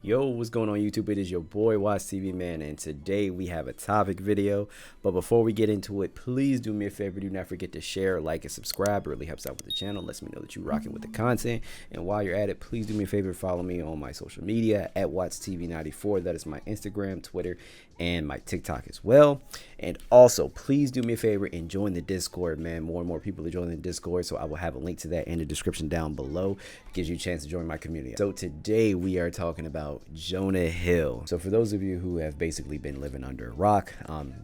Yo, what's going on YouTube? It is your boy WattsTV man, and today we have a topic video. But before we get into it, please do me a favor. Do not forget to share, like, and subscribe. It really helps out with the channel. Lets me know that you're rocking with the content. And while you're at it, please do me a favor. Follow me on my social media at WattsTV94. That is my Instagram, Twitter, and my TikTok as well. And also, please do me a favor and join the Discord, man. More and more people are joining the Discord, so I will have a link to that in the description down below. It gives you a chance to join my community. So today we are talking about Jonah Hill. So for those of you who have basically been living under a rock,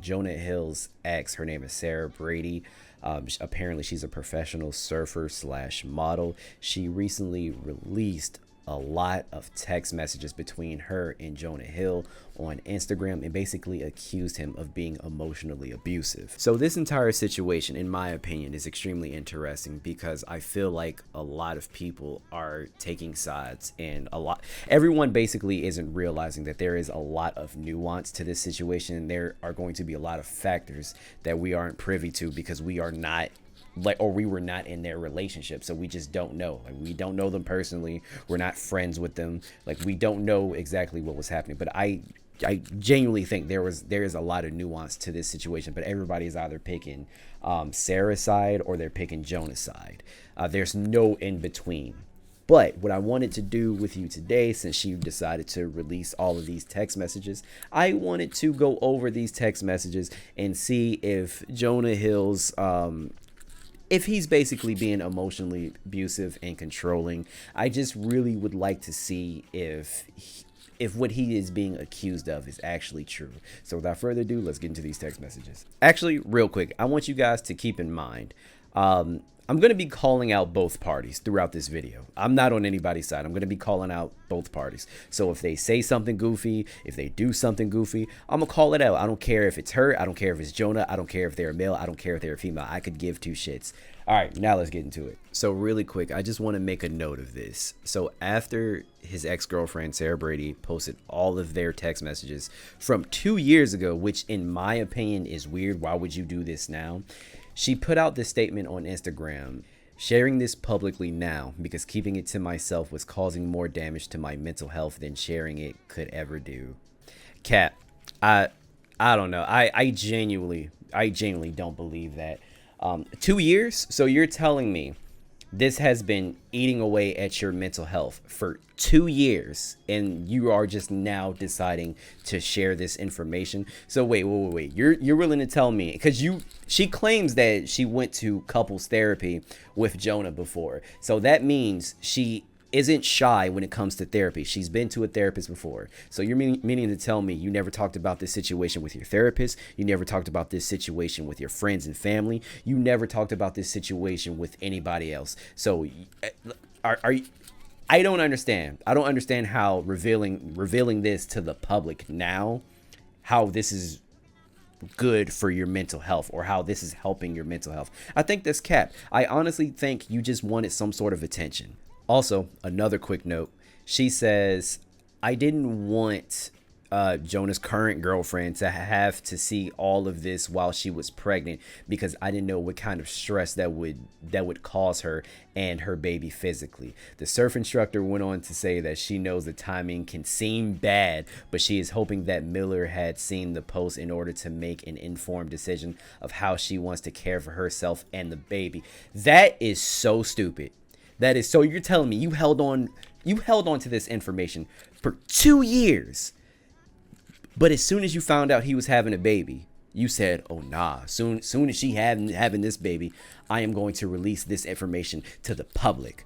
Jonah Hill's ex, her name is Sarah Brady. Apparently she's a professional surfer slash model. She recently released a lot of text messages between her and Jonah Hill on Instagram and basically accused him of being emotionally abusive. So this entire situation, in my opinion, is extremely interesting because I feel like a lot of people are taking sides, and everyone basically isn't realizing that there is a lot of nuance to this situation. There are going to be a lot of factors that we aren't privy to because we are not we were not in their relationship, so we just don't know. Like, we don't know them personally, we're not friends with them, like we don't know exactly what was happening. But I genuinely think there is a lot of nuance to this situation, but everybody is either picking Sarah's side or they're picking Jonah's side. There's no in between. But what I wanted to do with you today, since you decided to release all of these text messages, I wanted to go over these text messages and see if Jonah Hill's if he's basically being emotionally abusive and controlling. I just really would like to see if what he is being accused of is actually true. So without further ado, let's get into these text messages. Actually, real quick, I want you guys to keep in mind, I'm going to be calling out both parties throughout this video. I'm not on anybody's side. I'm going to be calling out both parties. So if they say something goofy, if they do something goofy, I'm going to call it out. I don't care if it's her. I don't care if it's Jonah. I don't care if they're a male. I don't care if they're a female. I could give two shits. All right, now let's get into it. So really quick, I just want to make a note of this. So after his ex-girlfriend, Sarah Brady, posted all of their text messages from 2 years ago, which in my opinion is weird. Why would you do this now? She put out this statement on Instagram: sharing this publicly now because keeping it to myself was causing more damage to my mental health than sharing it could ever do. Cat, I don't know. I genuinely don't believe that. 2 years? So you're telling me this has been eating away at your mental health for 2 years, and you are just now deciding to share this information? So wait. You're willing to tell me, because she claims that she went to couples therapy with Jonah before. So that means she isn't shy when it comes to therapy. She's been to a therapist before. So you're meaning to tell me you never talked about this situation with your therapist? You never talked about this situation with your friends and family? You never talked about this situation with anybody else? So are you, I don't understand. I don't understand how revealing this to the public now, how this is good for your mental health, or how this is helping your mental health. I think that's cap. I honestly think you just wanted some sort of attention. Also, another quick note, she says, I didn't want Jonah's current girlfriend to have to see all of this while she was pregnant, because I didn't know what kind of stress that would cause her and her baby physically. The surf instructor went on to say that she knows the timing can seem bad, but she is hoping that Miller had seen the post in order to make an informed decision of how she wants to care for herself and the baby. That is so stupid. That is, so you're telling me you held on to this information for 2 years, but as soon as you found out he was having a baby, you said, oh nah, soon as she having this baby, I am going to release this information to the public.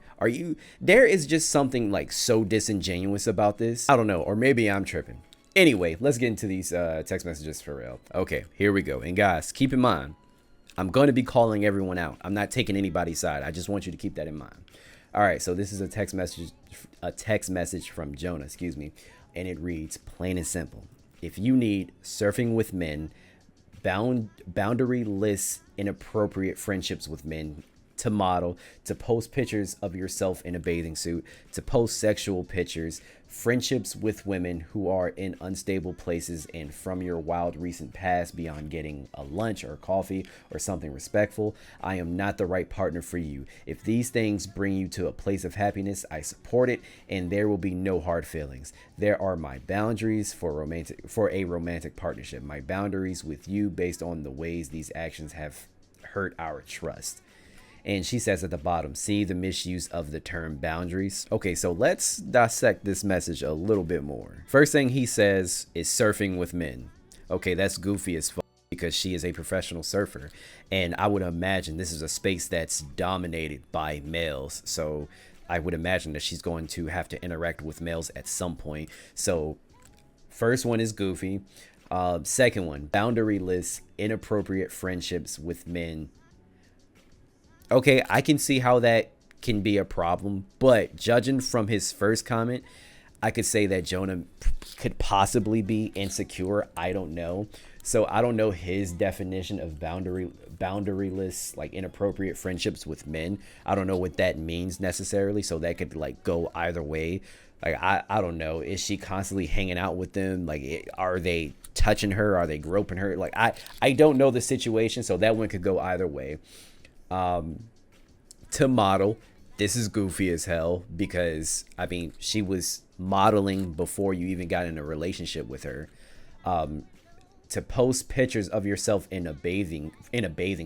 There is just something like so disingenuous about this. I don't know, or maybe I'm tripping. Anyway, let's get into these text messages for real. Okay, here we go. And guys, keep in mind, I'm going to be calling everyone out. I'm not taking anybody's side. I just want you to keep that in mind. All right, so this is a text message from Jonah, excuse me, and it reads, plain and simple: if you need surfing with men, boundaryless, inappropriate friendships with men, to model, to post pictures of yourself in a bathing suit, to post sexual pictures, friendships with women who are in unstable places, and from your wild recent past beyond getting a lunch or coffee or something respectful. I am not the right partner for you. If these things bring you to a place of happiness, I support it, and there will be no hard feelings. There are my boundaries for a romantic partnership. My boundaries with you based on the ways these actions have hurt our trust. And she says at the bottom, see the misuse of the term boundaries. Okay, so let's dissect this message a little bit more. First thing he says is surfing with men. Okay, that's goofy as fuck because she is a professional surfer. And I would imagine this is a space that's dominated by males. So I would imagine that she's going to have to interact with males at some point. So first one is goofy. Second one, boundaryless, inappropriate friendships with men. Okay, I can see how that can be a problem, but judging from his first comment, I could say that Jonah could possibly be insecure. I don't know. So I don't know his definition of boundaryless, like inappropriate friendships with men. I don't know what that means necessarily. So that could like go either way. Like, I don't know. Is she constantly hanging out with them? Like, are they touching her? Are they groping her? Like, I don't know the situation. So that one could go either way. To model, this is goofy as hell because I mean she was modeling before you even got in a relationship with her. To post pictures of yourself in a bathing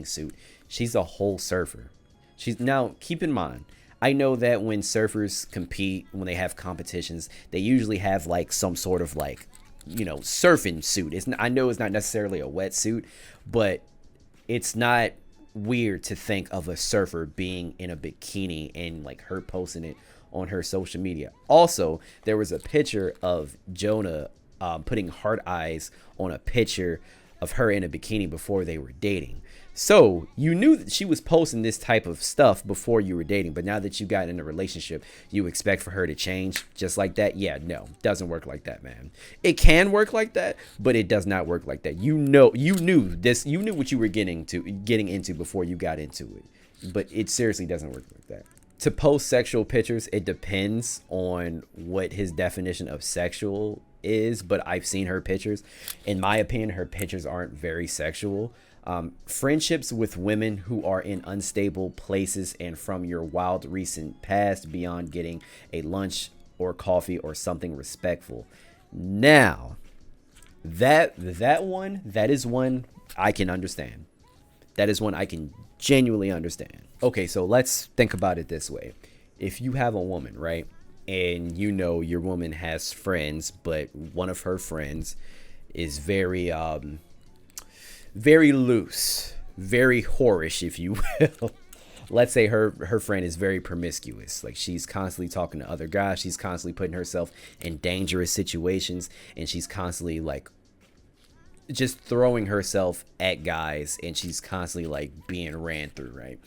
suit, she's a whole surfer. She's now, keep in mind, I know that when surfers compete, when they have competitions, they usually have like some sort of like, you know, surfing suit. I know it's not necessarily a wetsuit, but it's not weird to think of a surfer being in a bikini and like her posting it on her social media. Also, there was a picture of Jonah putting heart eyes on a picture of her in a bikini before they were dating. So you knew that she was posting this type of stuff before you were dating, but now that you got in a relationship, you expect for her to change just like that? Yeah, no, doesn't work like that, man. It can work like that, but it does not work like that. You knew what you were getting into before you got into it, but it seriously doesn't work like that. To post sexual pictures, it depends on what his definition of sexual is, but I've seen her pictures. In my opinion, her pictures aren't very sexual. Friendships with women who are in unstable places and from your wild recent past beyond getting a lunch or coffee or something respectful. Now, that is one I can understand. That is one I can genuinely understand. Okay, so let's think about it this way. If you have a woman, right, and you know your woman has friends, but one of her friends is very loose, very whorish, if you will. Let's say her friend is very promiscuous. Like she's constantly talking to other guys. She's constantly putting herself in dangerous situations, and she's constantly like just throwing herself at guys, and she's constantly like being ran through, right?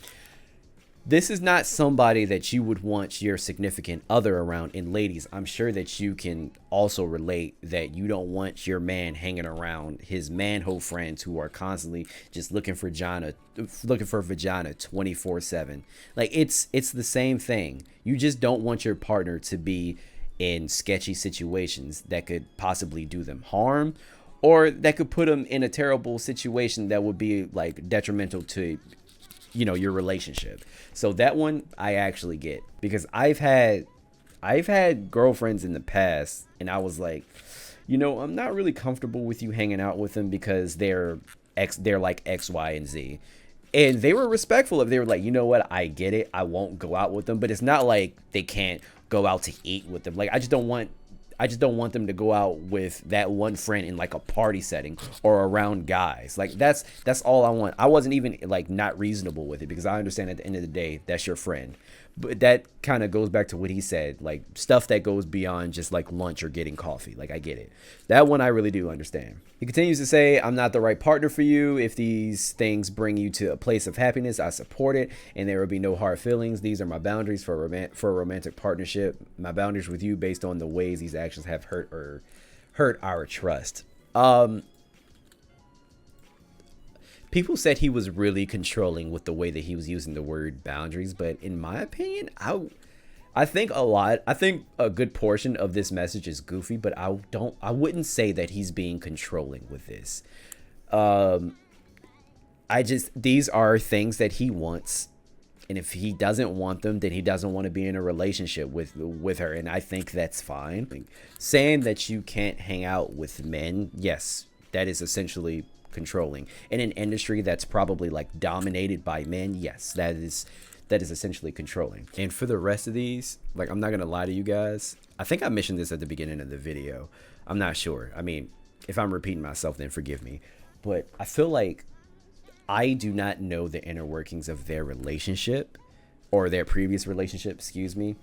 This is not somebody that you would want your significant other around. And ladies, I'm sure that you can also relate that you don't want your man hanging around his manhole friends who are constantly just looking for vagina 24/7. Like it's the same thing. You just don't want your partner to be in sketchy situations that could possibly do them harm, or that could put them in a terrible situation that would be like detrimental to, you know, your relationship. So that one I actually get, because I've had girlfriends in the past and I was like, you know, I'm not really comfortable with you hanging out with them because they're like X, Y, and Z. And they were respectful of, they were like, you know what, I get it, I won't go out with them, but it's not like they can't go out to eat with them. Like I just don't want them to go out with that one friend in like a party setting or around guys. Like that's all I want. I wasn't even like not reasonable with it because I understand at the end of the day, that's your friend. But that kind of goes back to what he said, like stuff that goes beyond just like lunch or getting coffee. Like I get it. That one I really do understand. He continues to say, I'm not the right partner for you. If these things bring you to a place of happiness, I support it, and there will be no hard feelings. These are my boundaries for a romantic partnership. My boundaries with you based on the ways these actions have hurt our trust. People said he was really controlling with the way that he was using the word boundaries, but in my opinion, I think a good portion of this message is goofy, but I wouldn't say that he's being controlling with this. These are things that he wants, and if he doesn't want them, then he doesn't want to be in a relationship with her, and I think that's fine. Like, saying that you can't hang out with men, yes, that is essentially controlling. In an industry that's probably like dominated by men, yes, that is essentially controlling. And for the rest of these, like, I'm not gonna lie to you guys, I think I mentioned this at the beginning of the video, I'm not sure. I mean, if I'm repeating myself, then forgive me, but I feel like I do not know the inner workings of their relationship, or their previous relationship, excuse me.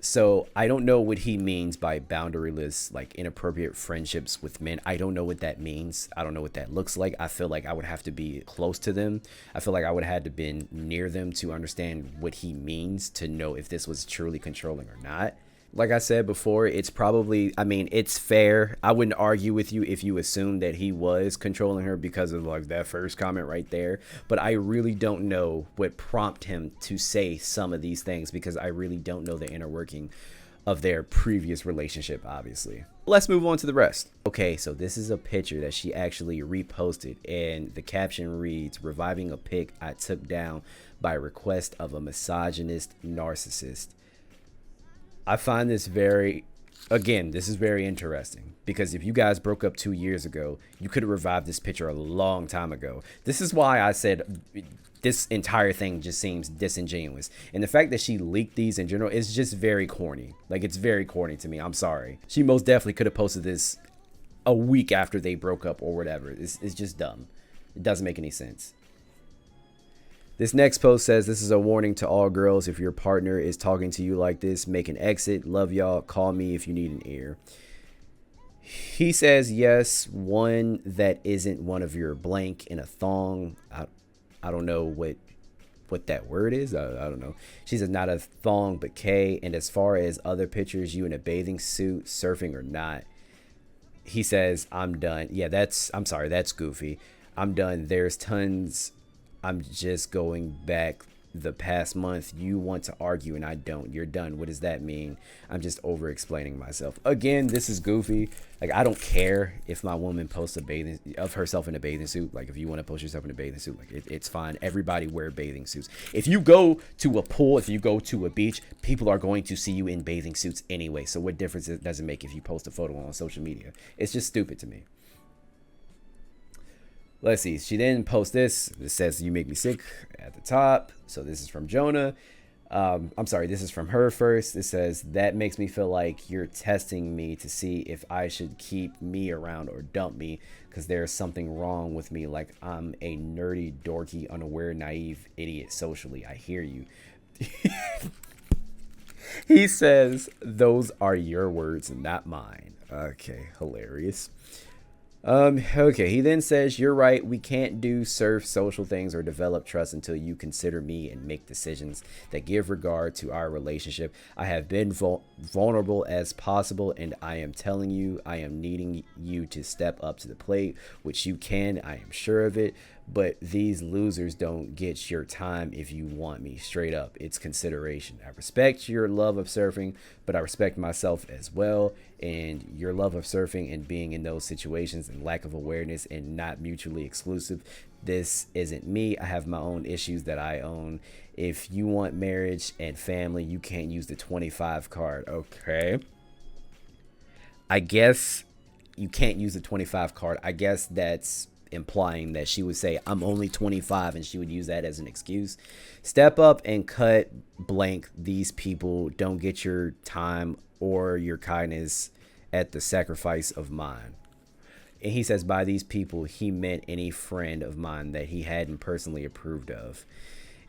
So I don't know what he means by boundaryless, like inappropriate friendships with men. I don't know what that means. I don't know what that looks like. I feel like I would have to be close to them. I feel like I would have had to been near them to understand what he means, to know if this was truly controlling or not. Like I said before, it's probably, I mean, it's fair. I wouldn't argue with you if you assume that he was controlling her because of like that first comment right there. But I really don't know what prompted him to say some of these things, because I really don't know the inner working of their previous relationship, obviously. Let's move on to the rest. Okay, so this is a picture that she actually reposted, and the caption reads, "Reviving a pic I took down by request of a misogynist narcissist." I find this this is very interesting, because if you guys broke up 2 years ago, you could have revived this picture a long time ago. This is why I said this entire thing just seems disingenuous. And the fact that she leaked these in general is just very corny. Like, it's very corny to me. I'm sorry. She most definitely could have posted this a week after they broke up or whatever. It's just dumb. It doesn't make any sense. This next post says, "This is a warning to all girls. If your partner is talking to you like this, make an exit. Love y'all. Call me if you need an ear." He says, yes, one that isn't one of your blank in a thong. I don't know what that word is. I don't know. She says, not a thong, but K. And as far as other pictures, you in a bathing suit, surfing or not. He says, I'm done. Yeah, I'm sorry, that's goofy. I'm done. There's tons. I'm just going back the past month. You want to argue and I don't. You're done. What does that mean? I'm just over explaining myself. Again, this is goofy. Like, I don't care if my woman posts of herself in a bathing suit. Like, if you want to post yourself in a bathing suit, like, it's fine. Everybody wear bathing suits. If you go to a pool, if you go to a beach, people are going to see you in bathing suits anyway. So what difference does it make if you post a photo on social media? It's just stupid to me. Let's see. She then posts this. It says, "You make me sick" at the top. So this is from Jonah. I'm sorry. This is from her first. It says, "That makes me feel like you're testing me to see if I should keep me around or dump me, because there's something wrong with me. Like I'm a nerdy, dorky, unaware, naive idiot socially. I hear you." He says, "Those are your words, not mine." Okay, hilarious. Okay, he then says, "You're right. We can't do surf social things or develop trust until you consider me and make decisions that give regard to our relationship. I have been vulnerable as possible, and I am telling you, I am needing you to step up to the plate, which you can, I am sure of it. But these losers don't get your time if you want me. Straight up, it's consideration. I respect your love of surfing, but I respect myself as well. And your love of surfing and being in those situations and lack of awareness and not mutually exclusive. This isn't me. I have my own issues that I own. If you want marriage and family, you can't use the 25 card." Okay. I guess you can't use the 25 card. I guess that's implying that she would say, "I'm only 25," and she would use that as an excuse. "Step up and cut blank. These people don't get your time or your kindness at the sacrifice of mine." And he says by these people, he meant any friend of mine that he hadn't personally approved of.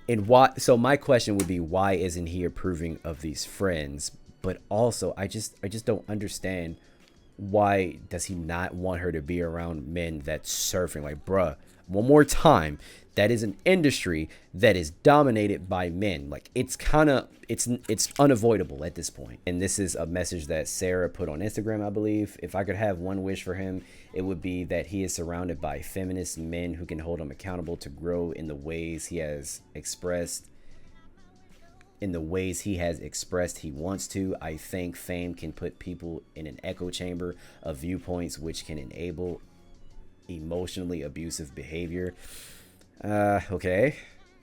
And why? So my question would be, why isn't he approving of these friends? But also, I just don't understand why does he not want her to be around men that's surfing? Like, bruh, one more time, that is an industry that is dominated by men. Like, it's kind of, it's unavoidable at this point. And this is a message that Sarah put on Instagram, I believe. If I could have one wish for him, it would be that he is surrounded by feminist men who can hold him accountable to grow in the ways he has expressed he wants to. I think fame can put people in an echo chamber of viewpoints, which can enable emotionally abusive behavior. Okay.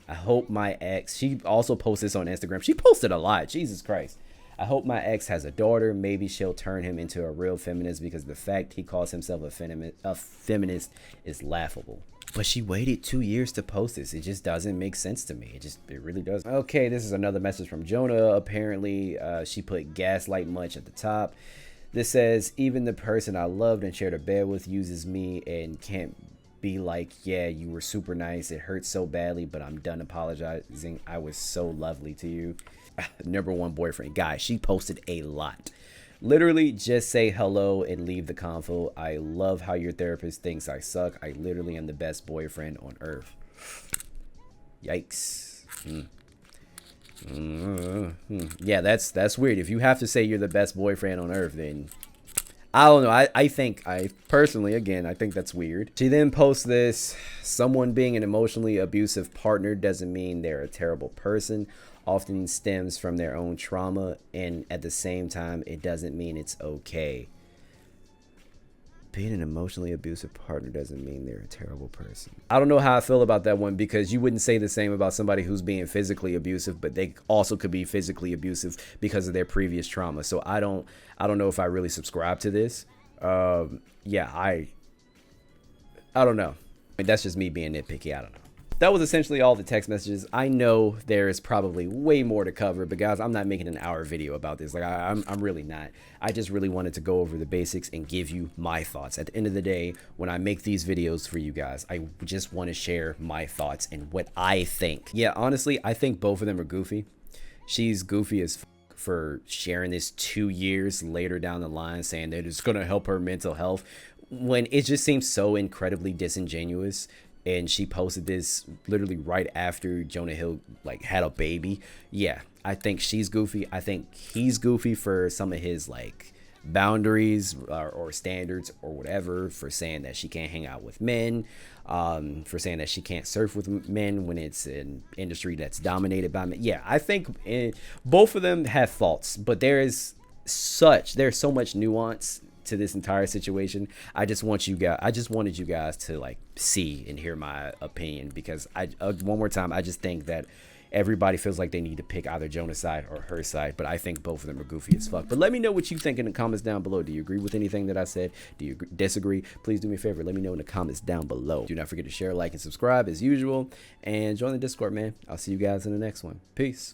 I hope my ex, she also posts this on Instagram. She posted a lot. Jesus Christ. I hope my ex has a daughter. Maybe she'll turn him into a real feminist, because the fact he calls himself a feminist is laughable. But she waited 2 years to post this. It just doesn't make sense to me. It really doesn't. Okay, this is another message from Jonah. Apparently, she put gaslight much at the top. This says, even the person I loved and shared a bed with uses me and can't be like, yeah, you were super nice. It hurts so badly, but I'm done apologizing. I was so lovely to you. Number one boyfriend. Guys, she posted a lot. Literally, just say hello and leave the convo. I love how your therapist thinks I suck. I literally am the best boyfriend on earth. Yikes. Yeah, that's weird. If you have to say you're the best boyfriend on earth, then I don't know. I think personally, again, I think that's weird. She then posts this: someone being an emotionally abusive partner doesn't mean they're a terrible person. Often stems from their own trauma, and at the same time, it doesn't mean it's okay. Being an emotionally abusive partner doesn't mean they're a terrible person. I don't know how I feel about that one, because you wouldn't say the same about somebody who's being physically abusive, but they also could be physically abusive because of their previous trauma. So I don't know if I really subscribe to this. Yeah, I don't know. I mean, that's just me being nitpicky. I don't know. That was essentially all the text messages. I know there is probably way more to cover, but guys, I'm not making an hour video about this. Like, I'm really not. I just really wanted to go over the basics and give you my thoughts. At the end of the day, when I make these videos for you guys, I just want to share my thoughts and what I think. Yeah, honestly, I think both of them are goofy. She's goofy as for sharing this 2 years later down the line, saying that it's going to help her mental health, when it just seems so incredibly disingenuous. And she posted this literally right after Jonah Hill like had a baby. Yeah, I think she's goofy. I think he's goofy for some of his like boundaries or standards or whatever, for saying that she can't hang out with men, for saying that she can't surf with men when it's an industry that's dominated by men. Yeah, I think both of them have faults, but there's so much nuance to this entire situation. I just wanted you guys to like see and hear my opinion, because one more time, I just think that everybody feels like they need to pick either Jonah's side or her side, but I think both of them are goofy as fuck. But let me know what you think in the comments down below. Do you agree with anything that I said? Do you disagree? Please do me a favor, let me know in the comments down below. Do not forget to share, like, and subscribe as usual, and join the Discord, man. I'll see you guys in the next one. Peace.